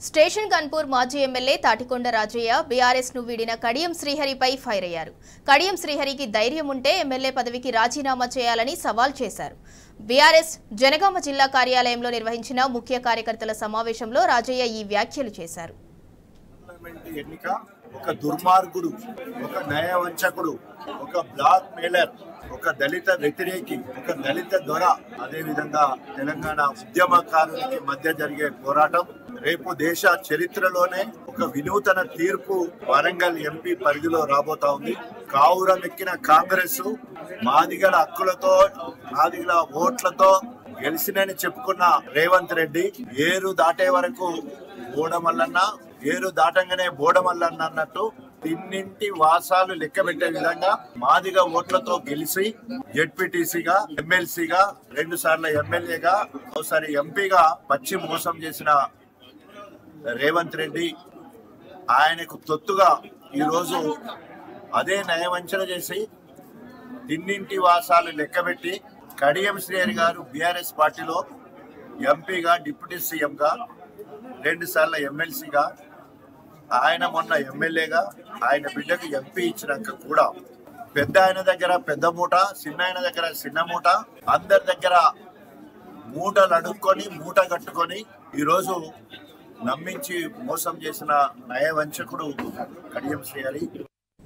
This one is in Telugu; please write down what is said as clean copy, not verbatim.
స్టేషన్ కన్పూర్ మాజీ ఎమ్మెల్యే తాటికొండ రాజయ్య బీఆర్ఎస్ ను వీడిన కడియం శ్రీహరిపై ఫైర్ అయ్యారు. కడియం శ్రీహరికి ధైర్యం ఉంటే ఎమ్మెల్యే పదవికి రాజీనామా చేయాలని సవాల్ చేశారు. బీఆర్ఎస్ జనగామ జిల్లా కార్యాలయంలో నిర్వహించిన ముఖ్య కార్యకర్తల సమావేశంలో రాజయ్య ఈ వ్యాఖ్యలు చేశారు. ఒక దుర్మార్గుడు, ఒక న్యాయవంచకుడు, ఒక బ్లాక్ మెయిలర్, ఒక దళిత వ్యతిరేకి, ఒక దళిత దొర, అదే విధంగా తెలంగాణ ఉద్యమకారులకి మధ్య జరిగే పోరాటం రేపు దేశ చరిత్రలోనే ఒక వినూతన తీర్పు వరంగల్ ఎంపీ పరిధిలో రాబోతా ఉంది. కావురమెక్కిన కాంగ్రెస్ మాదిగల హక్కులతో, మాదిగల ఓట్లతో గెలిచినని చెప్పుకున్న రేవంత్ రెడ్డి ఏరు దాటే వరకు బోడమల్లన్న, ఏరు దాటంగానే బోడమల్లన్న అన్నట్టు తిన్నింటి వాసాలు లెక్క పెట్టే విధంగా మాదిగ ఓట్లతో గెలిచి జెడ్పీటీసీగా, ఎమ్మెల్సీగా, 2 సార్లు ఎమ్మెల్యేగా, ఒకసారి ఎంపీగా పచ్చి మోసం చేసిన రేవంత్ రెడ్డి ఆయనకు తొత్తుగా ఈరోజు అదే నయవంచన చేసి తిన్నింటి వాసాలు లెక్కబెట్టి కడియం శ్రీహరి గారు బీఆర్ఎస్ పార్టీలో ఎంపీగా, డిప్యూటీ సీఎంగా, 2 సార్లు ఎమ్మెల్సీగా, ఆయన మొన్న ఎమ్మెల్యేగా, ఆయన బిడ్డకు ఎంపీ ఇచ్చినాక కూడా పెద్ద ఆయన దగ్గర పెద్ద మూట, చిన్న ఆయన దగ్గర చిన్న మూట, అందరి దగ్గర మూటలు అడుక్కొని మూట కట్టుకొని ఈరోజు నమ్మించి మోసం చేసిన నయవంచకుడు కడియం శ్రీహరి.